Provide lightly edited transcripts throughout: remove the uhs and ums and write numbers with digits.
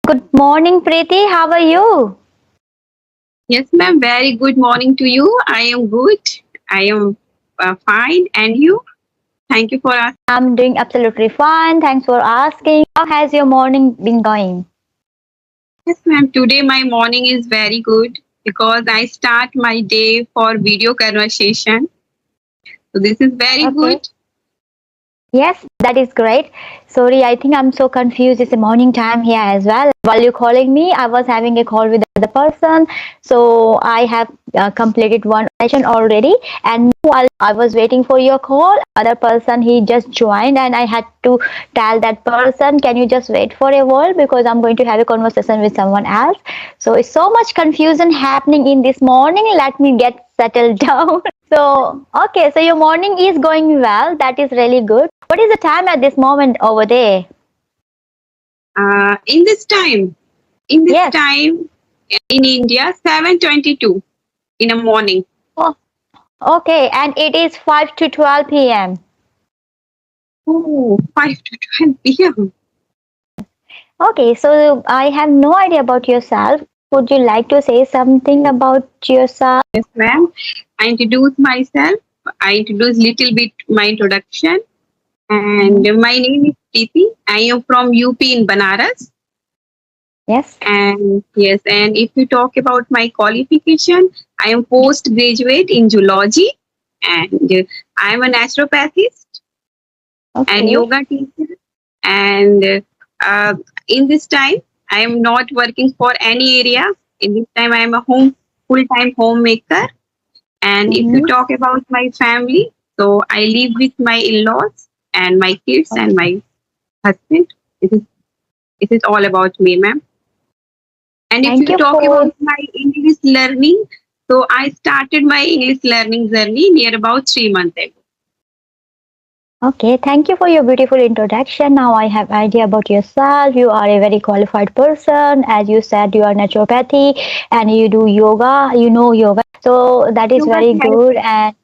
Good morning, Preeti. How are you? Yes, ma'am. Very good morning to you. I am good. I am fine. And you? Thank you for asking. I'm doing absolutely fine. Thanks for asking. How has your morning been going? Yes, ma'am. Today my morning is very good because I start my day for video conversation. So this is very Okay. good. Yes, that is great. Sorry, I think I'm so confused. It's the morning time here as well. While you calling me, I was having a call with the other person. So I have completed one session already. And while I was waiting for your call, other person he just joined, and I had to tell that person, can you just wait for a while because I'm going to have a conversation with someone else. So it's so much confusion happening in this morning. Let me get settled down. So, okay, so your morning is going well. That is really good. What is the time at this moment over there? In this time, in this Yes. time in India, 7:22 in the morning. Oh, okay, and it is 5 to 12 p.m. Oh, 5 to 12 p.m. Okay, so I have no idea about yourself. Would you like to say something about yourself? Yes, ma'am. I introduce myself. I introduce little bit my introduction. And Mhm. my name is Preeti. I am from UP in Banaras. Yes. And yes, and if you talk about my qualification, I am postgraduate in zoology, and I am a naturopathist and Okay. yoga teacher. And uh, in this time, I am not working for any area. In this time, I am a full-time homemaker. And if you Mm-hmm. talk about my family, so I live with my in-laws and my kids and my husband. It is it is all about me, ma'am. And if Thank you you talk for about my English learning, so I started my English learning journey near about 3 months ago. Okay, thank you for your beautiful introduction. Now I have idea about yourself. You are a very qualified person. As you said, you are naturopathy and you do yoga. You know yoga. So that is Yoga very good. therapy. And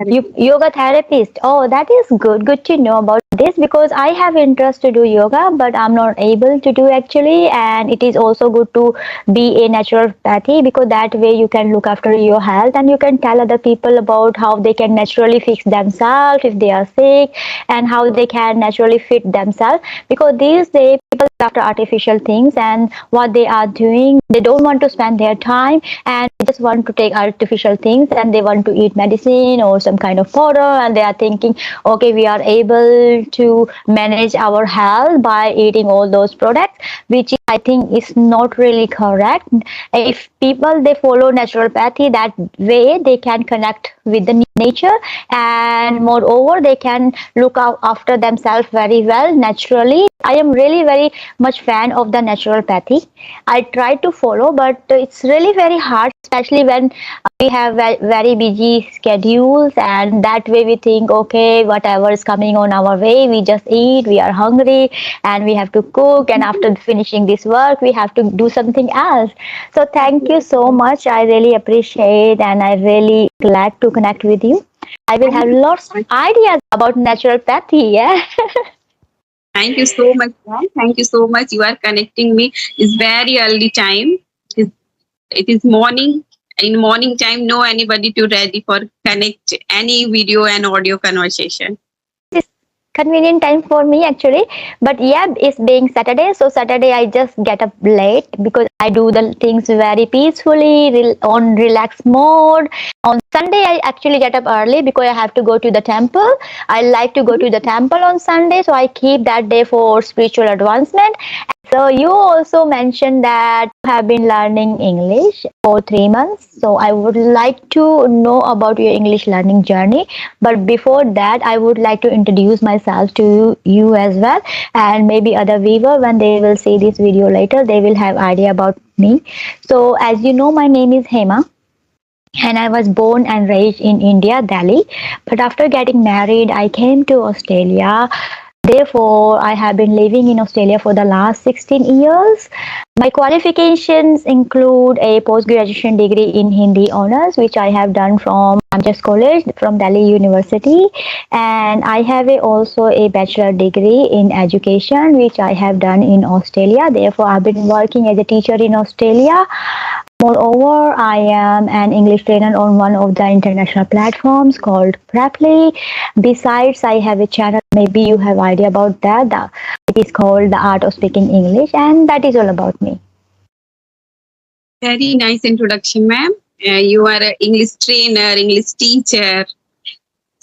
you Therapy. yoga therapist. Oh, that is good. Good to know about this because I have interest to do yoga, but I'm not able to do actually. And it is also good to be a naturopathy because that way you can look after your health and you can tell other people about how they can naturally fix themselves if they are sick and how they can naturally fit themselves because these days people after artificial things and what they are doing they don't want to spend their time and they just want to take artificial things and they want to eat medicine or some kind of powder and they are thinking okay we are able to manage our health by eating all those products which I think is not really correct. If people they follow naturopathy that way they can connect with the nature and moreover they can look out after themselves very well naturally. I am really very much fan of the naturopathy. I try to follow but it's really very hard especially when we have very busy schedules and that way we think okay whatever is coming on our way we just eat, we are hungry and we have to cook and after finishing this work we have to do something else. So thank you so much, I really appreciate and I really glad to connect with you. I will Thank have you so lots of much. ideas about naturopathy. Yeah. Thank you so much, ma'am. Thank you so much. You are connecting me. It's very early time. It's, it is morning. In morning time, no anybody to ready for connect any video and audio conversation. This is convenient time for me actually, but yeah it's being Saturday so Saturday I just get up late because I do the things very peacefully on relaxed mode. On Sunday I actually get up early because I have to go to the temple. I like to go to the temple on Sunday so I keep that day for spiritual advancement. So you also mentioned that you have been learning English for 3 months. So I would like to know about your English learning journey. But before that, I would like to introduce myself to you as well, and maybe other viewer when they will see this video later, they will have idea about me. So as you know, my name is Hema and I was born and raised in India, Delhi. But after getting married, I came to Australia. Therefore, I have been living in Australia for the last 16 years. My qualifications include a post-graduation degree in Hindi honors, which I have done from Amjas College from Delhi University, and I have also a bachelor degree in education, which I have done in Australia. Therefore, I've been working as a teacher in Australia. Moreover, I am an English trainer on one of the international platforms called Preply. Besides, I have a channel, maybe you have idea about that. It is called The Art of Speaking English, and that is all about me. Very nice introduction, ma'am. You are an English trainer, English teacher,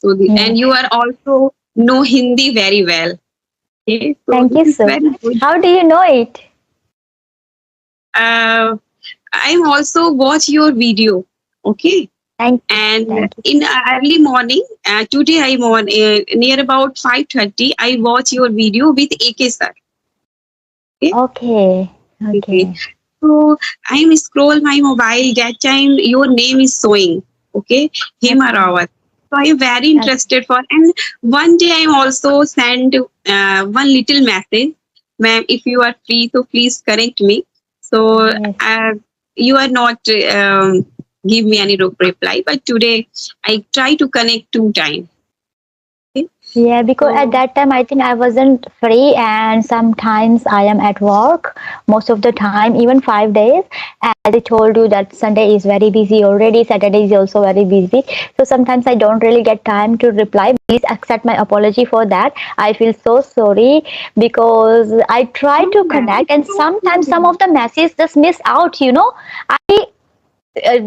Yeah. and you are also know Hindi very well. Okay, so Thank this you is so very much. good. How do you know it? Uh, I'm also watch your video. Okay, Thank you. and Thank you. in early morning, today I'm on near about 5:30. I watch your video with AK sir. Okay, Okay. okay. Okay. So I'm scroll my mobile. That time your name is showing. Okay, Hema Okay. Rawat. So I'm very Okay. interested for. And one day I'm also send one little message, ma'am. If you are free, so please connect me. So Yes. you are not give me any reply, but today I try to connect 2 times. Okay? Yeah, because at So that time I think I wasn't free, and sometimes I am at work most of the time, even 5 days. As I told you that Sunday is very busy already, Saturday is also very busy. So sometimes I don't really get time to reply. Please accept my apology for that. I feel so sorry because I try no, to ma'am, connect, and don't sometimes some worry. of the messages just miss out, you know. I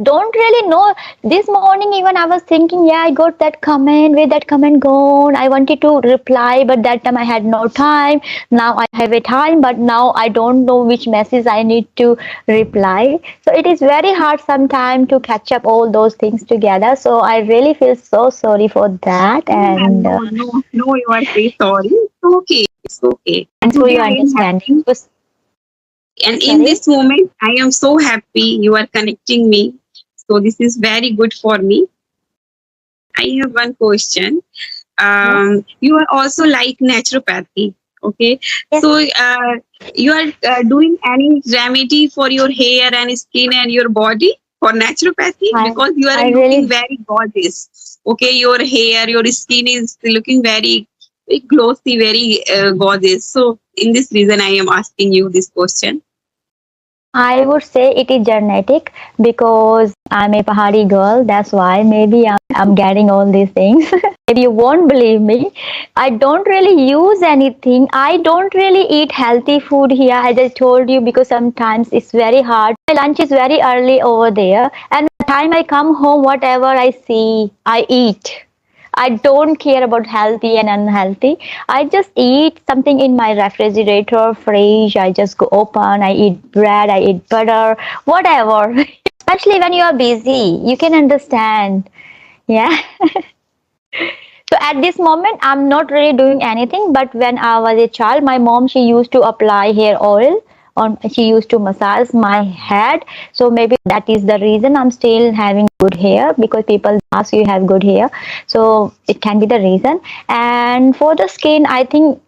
don't really know. This morning, even I was thinking, yeah, I got that comment. Where that comment gone? I wanted to reply, but that time I had no time. Now I have a time, but now I don't know which message I need to reply. So it is very hard sometimes to catch up all those things together. So I really feel so sorry for that, No, ma'am, and no, you are say sorry. It's okay. It's okay. And thanks for today your I am understanding. happy. And in Sorry. this moment, I am so happy you are connecting me. So this is very good for me. I have one question. Yes. You are also like naturopathy. Okay. Yes. So you are doing any remedy for your hair and skin and your body for naturopathy I because you are I looking really very gorgeous. Okay. Your hair, your skin is looking very, very glossy, very gorgeous. So in this reason, I am asking you this question. I would say it is genetic because I'm a Pahari girl. That's why maybe I'm getting all these things. Maybe you won't believe me. I don't really use anything. I don't really eat healthy food here, as I told you, because sometimes it's very hard. My lunch is very early over there, and by the time I come home, whatever I see, I eat. I don't care about healthy and unhealthy. I just eat something in my refrigerator, fridge. I just go open. I eat bread. I eat butter, whatever. Especially when you are busy, you can understand. Yeah. So at this moment, I'm not really doing anything. But when I was a child, my mom, she used to apply hair oil on. She used to massage my head. So maybe that is the reason I'm still having good hair, because people ask you have good hair. So it can be the reason. And for the skin, I think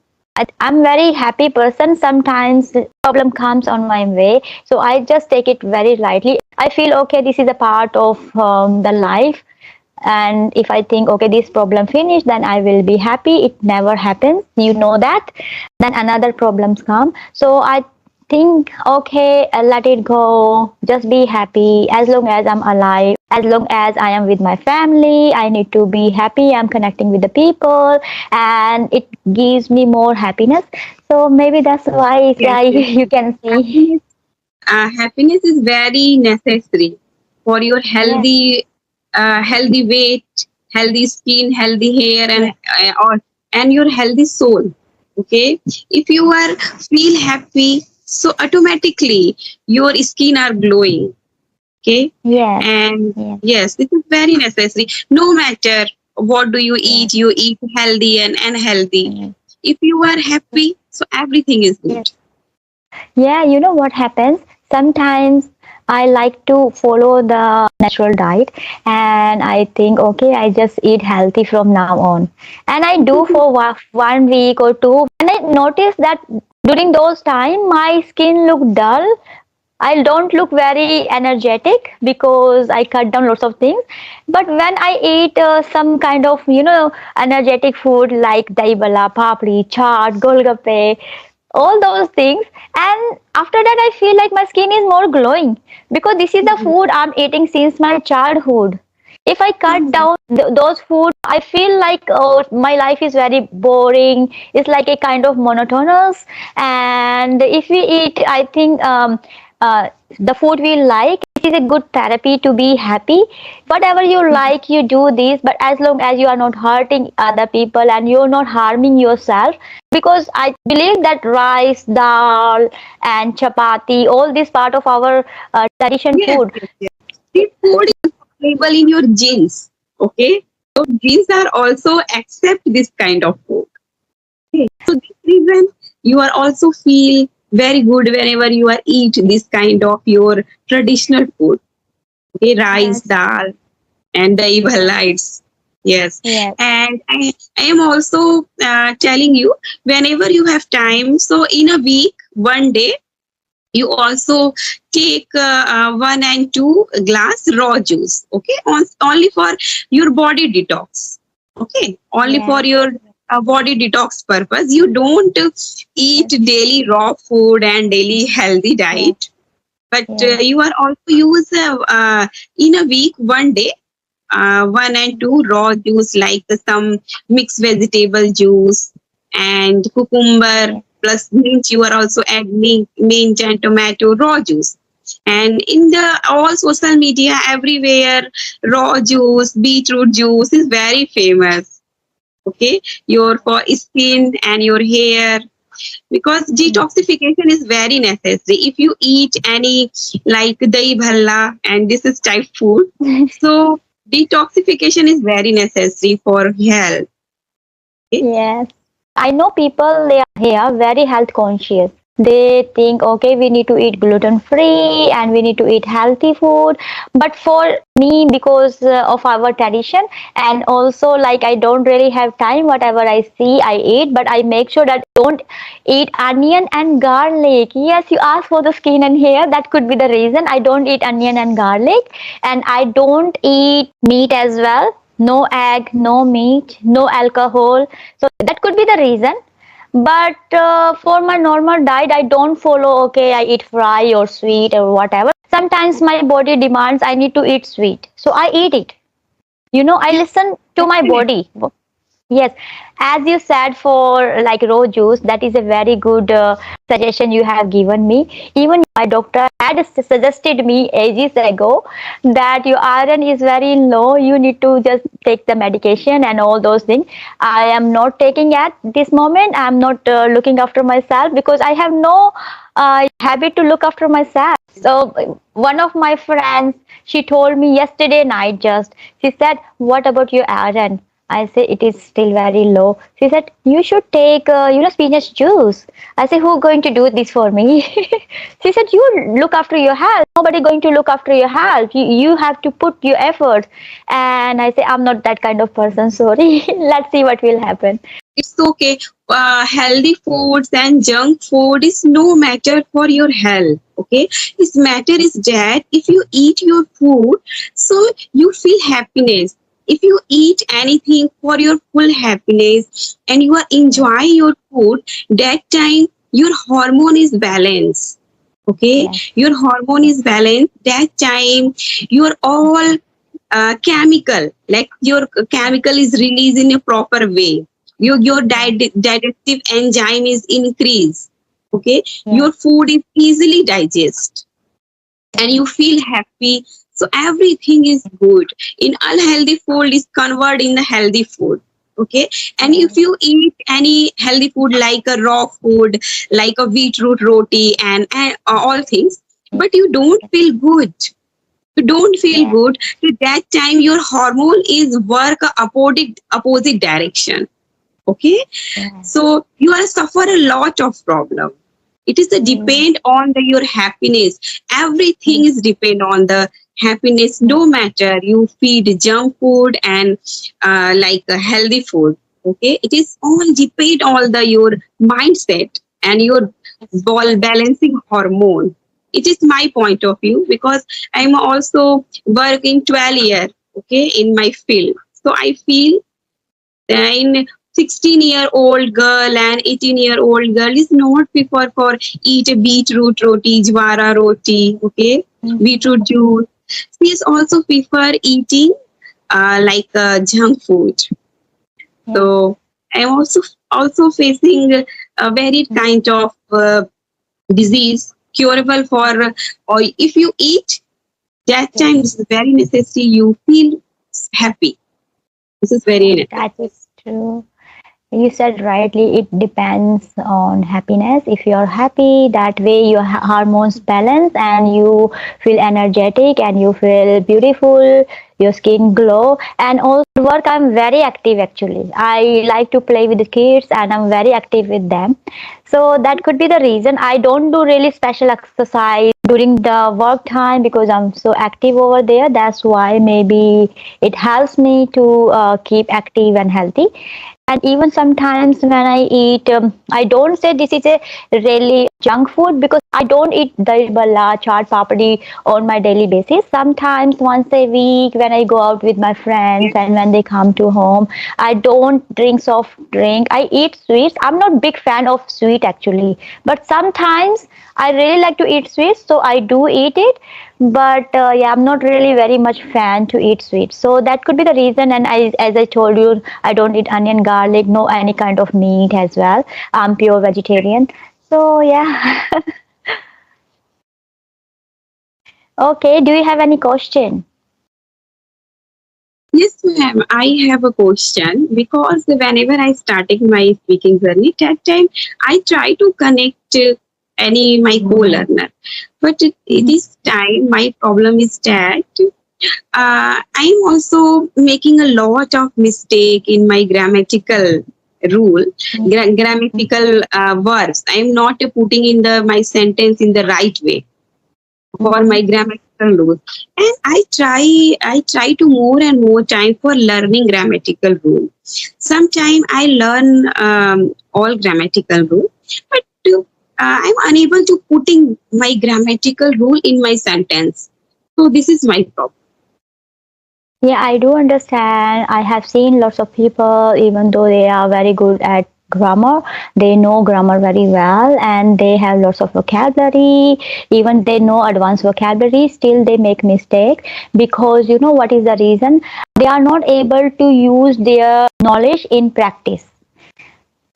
I'm very happy person. Sometimes problem comes on my way, so I just take it very lightly. I feel okay. This is a part of the life, and if I think okay, this problem finished, then I will be happy. It never happens, you know that. Then another problems come, so I think okay, let it go, just be happy. As long as I'm alive, as long as I am with my family, I need to be happy. I'm connecting with the people, and it gives me more happiness. So maybe that's why Yes, yes. you can see. Happiness, happiness is very necessary for your Yes, healthy weight, healthy skin, healthy hair, yes, and your healthy soul. Okay, if you are feel happy, so automatically your skin are glowing. Okay, yes, and yes, yes, this is very necessary. No matter what do yes, you eat healthy and unhealthy. yes. If you are happy, so everything is Yes. good. Yeah, you know what happens? Sometimes I like to follow the natural diet, and I think, okay, I just eat healthy from now on. And I do for 1 week or two. And I notice that during those time, my skin look dull. I don't look very energetic because I cut down lots of things. But when I eat some kind of, energetic food like dahi bala, papri, chaat, golgappe, all those things, and after that I feel like my skin is more glowing because this is the food I'm eating since my childhood. If I cut down those food, I feel like, oh, my life is very boring. It's like a kind of monotonous. And if we eat, I think, uh, the food we like, it is a good therapy to be happy. Whatever you like, you do this, but as long as you are not hurting other people and you're not harming yourself, because I believe that rice, dal, and chapati, all this part of our tradition Yes, food. yes, yes. This food is available in your genes. Okay, so genes are also accept this kind of food. Okay. So this reason you are also feel very good whenever you are eat this kind of your traditional food. Okay, rice, Yes, dal, and the evil yes, lights. Yes, yes, and I am also telling you whenever you have time. So in a week, one day you also take 1 and 2 glass raw juice. Okay, only for your body detox. Okay, only for yes, your body detox purpose. You don't eat yes, daily raw food and daily healthy yes, diet, but yes, you are also use in a week one day 1 and 2 raw juice like some mixed vegetable juice and cucumber yes, plus mint. You are also add mint and tomato raw juice. And in the all social media everywhere, raw juice, beetroot juice is very famous. Okay, your for skin and your hair, because detoxification is very necessary. If you eat any like dahi bhalla and this is type food, so detoxification is very necessary for health. Okay? yes. I know people, they are here very health conscious. They think, okay, we need to eat gluten free and we need to eat healthy food. But for me, because of our tradition, and also like I don't really have time, whatever I see, I eat, but I make sure that I don't eat onion and garlic. Yes, you ask for the skin and hair, that could be the reason. I don't eat onion and garlic, and I don't eat meat as well. No egg, no meat, no alcohol. So that could be the reason. But for my normal diet, I don't follow, okay, I eat fry or sweet or whatever. Sometimes my body demands I need to eat sweet. So I eat it. I Yes, listen to my definitely. body. Yes, as you said, for like raw juice, that is a very good suggestion you have given me. Even my doctor had suggested me ages ago that your iron is very low. You need to just take the medication and all those things. I am not taking at this moment. I am not looking after myself because I have no habit to look after myself. So one of my friends, she told me yesterday night just, she said, what about your iron? I say it is still very low. She said you should take spinach juice. I say who going to do this for me? She said you look after your health. Nobody going to look after your health. You have to put your effort. And I say I'm not that kind of person. Sorry. Let's see what will happen. It's okay. Healthy foods and junk food is no matter for your health. Okay, its matter is that if you eat your food, so you feel happiness. If you eat anything for your full happiness and you are enjoying your food, that time your hormone is balanced. Okay, Yes. your hormone is balanced. That time your all chemical, like your chemical is released in a proper way. Your Yes. digestive enzyme is increased. Okay, Yes. your food is easily digest and Yes. you feel happy. So everything is good. In unhealthy food is converted in the healthy food. Okay, and if Yes. you eat any healthy food like a raw food, like a beetroot roti and all things, but you don't feel good, you don't feel Yes. good, at that time your hormone is work opposite direction. Okay, Yes. so you are suffer a lot of problem. It is a depend on your happiness. Everything is depend on the happiness. No matter you feed junk food and like healthy food. Okay, it is all depend on the your mindset and your balancing hormone. It is my point of view because I'm also working 12 years. Okay, in my field, so I feel then 16-year-old girl and 18-year-old girl is not prefer for eat a beetroot roti, jwara roti, okay, beetroot juice. She is also prefer eating like junk food. Yeah. So I'm also facing a very kind of disease curable for or if you eat that Yeah. time this is very necessary. You feel happy. This is very Yeah, necessary. that is true. You said rightly, it depends on happiness. If you're happy, that way your hormones balance and you feel energetic and you feel beautiful, your skin glow. And also work, I'm very active actually. I like to play with the kids and I'm very active with them. So that could be the reason. I don't do really special exercise during the work time because I'm so active over there. That's why maybe it helps me to keep active and healthy. And even sometimes when I eat, I don't say this is a really junk food because I don't eat dahi balla, chaat papadi on my daily basis. Sometimes once a week when I go out with my friends and when they come to home, I don't drink soft drink. I eat sweets. I'm not big fan of sweet actually, but sometimes I really like to eat sweets, so I do eat it. But yeah, I'm not really very much fan to eat sweets, so that could be the reason. And as I told you, I don't eat onion, garlic, no any kind of meat as well. I'm pure vegetarian. So yeah. Okay, do you have any question? Yes, ma'am. I have a question because whenever I started my speaking journey, that time I try to connect any my co-learner, but this time my problem is that I'm also making a lot of mistake in my grammatical rule, grammatical verbs. I'm not putting in the my sentence in the right way for my grammatical rules, and I try to more and more time for learning grammatical rule. Sometimes I learn all grammatical rule, but I'm unable to putting my grammatical rule in my sentence. So this is my problem. Yeah, I do understand. I have seen lots of people, even though they are very good at grammar, they know grammar very well and they have lots of vocabulary, even they know advanced vocabulary, still they make mistake because you know what is the reason? They are not able to use their knowledge in practice.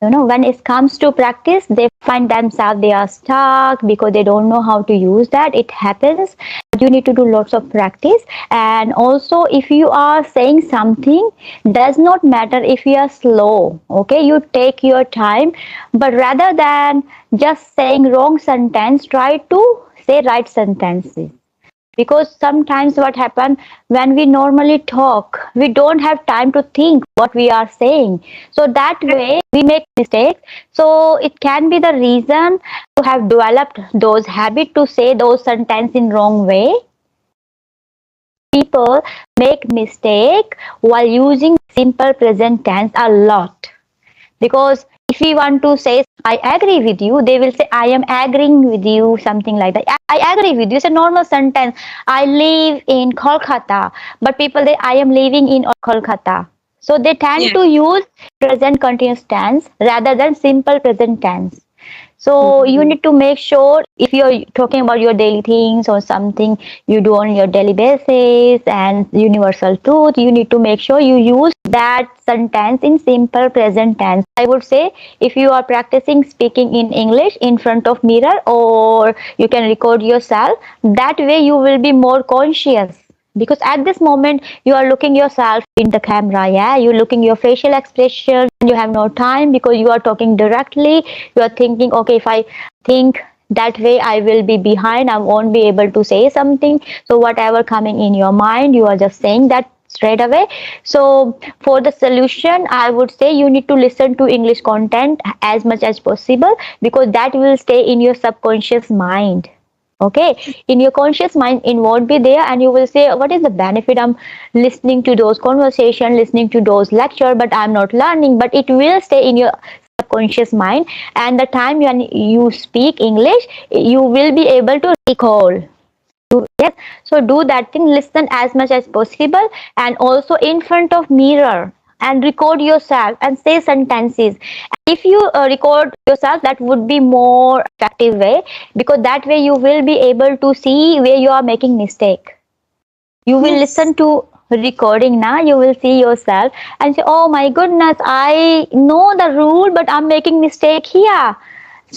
You know, when it comes to practice, they find themselves they are stuck because they don't know how to use that. It happens. You need to do lots of practice. And also, if you are saying something, does not matter if you are slow. Okay, you take your time, but rather than just saying wrong sentence, try to say right sentences. Because sometimes what happens when we normally talk, we don't have time to think what we are saying, so that way we make mistakes. So it can be the reason to have developed those habits to say those sentences in wrong way. People make mistake while using simple present tense a lot, because if we want to say I agree with you, they will say I am agreeing with you, something like that. I agree with you, it's a normal sentence. I live in Kolkata, but people say I am living in Kolkata. So they tend Yeah. to use present continuous tense rather than simple present tense. So you need to make sure if you're talking about your daily things or something you do on your daily basis and universal truth, you need to make sure you use that sentence in simple present tense. I would say if you are practicing speaking in English in front of mirror or you can record yourself, that way you will be more conscious, because at this moment you are looking yourself in the camera. Yeah, you're looking your facial expression, you have no time because you are talking directly. You are thinking, okay, if I think that way I will be behind, I won't be able to say something. So whatever coming in your mind, you are just saying that straight away. So for the solution, I would say you need to listen to English content as much as possible, because that will stay in your subconscious mind. Okay, in your conscious mind it won't be there, and you will say, what is the benefit? I'm listening to those conversation, listening to those lecture, but I'm not learning. But it will stay in your subconscious mind, and the time when you speak English, you will be able to recall. Yes, so do that thing, listen as much as possible, and also in front of mirror and record yourself and say sentences. If you record yourself, that would be more effective way, because that way you will be able to see where you are making mistake. You will Yes. listen to recording now, you will see yourself and say, oh my goodness, I know the rule, but I'm making mistake here.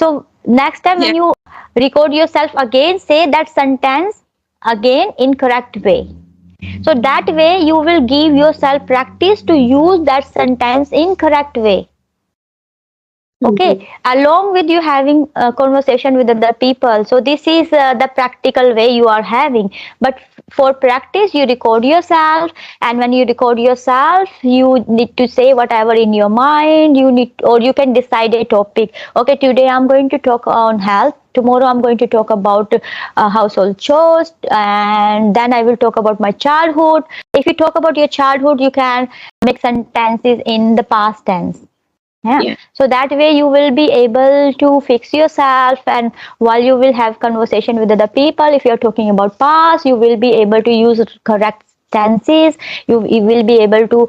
So next time Yeah. when you record yourself again, say that sentence again in correct way. So that way you will give yourself practice to use that sentence in correct way. Okay, Mhm. along with you having a conversation with other people. So this is the practical way you are having. But for practice, you record yourself, and when you record yourself, you need to say whatever in your mind. You need, or you can decide a topic. Okay, today I'm going to talk on health. Tomorrow I'm going to talk about household chores, and then I will talk about my childhood. If you talk about your childhood, you can make sentences in the past tense. Yeah, Yeah. so that way you will be able to fix yourself, and while you will have conversation with other people, if you're talking about past, you will be able to use correct tenses. You will be able to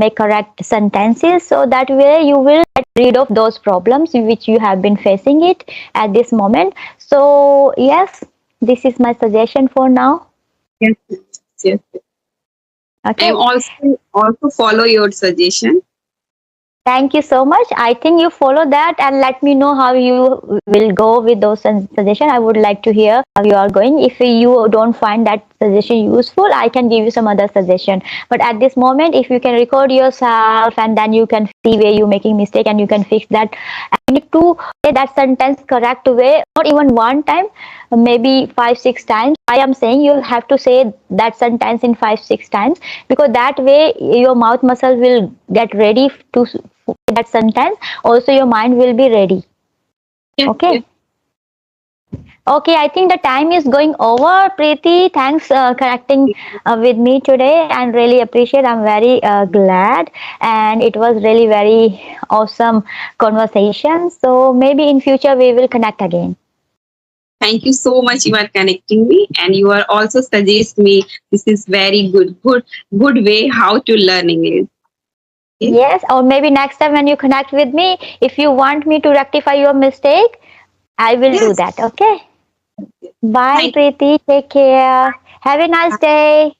make correct sentences, so that way you will get rid of those problems which you have been facing it at this moment. So yes, this is my suggestion for now. Yes. Yes. I'm Okay. also follow your suggestion. Thank you so much. I think you follow that, and let me know how you will go with those suggestions. I would like to hear how you are going. If you don't find that suggestion useful, I can give you some other suggestion. But at this moment, if you can record yourself, and then you can see where you're making mistake and you can fix that, and you need to say that sentence correct way, not even one time, maybe 5 6 times. I am saying you have to say that sentence in 5 6 times, because that way your mouth muscle will get ready to that sentence. Also your mind will be ready. Yes. Yes. Okay. Okay, I think the time is going over. Preeti, thanks connecting with me today, and really appreciate. I'm very glad, and it was really very awesome conversation. So maybe in future we will connect again. Thank you so much. You are connecting me, and you are also suggest me. This is very good way how to learn English. Okay? Yes, or maybe next time when you connect with me, if you want me to rectify your mistake, I will do Yes. that. Okay. Bye, Thank Preeti. Take care. Have a nice day.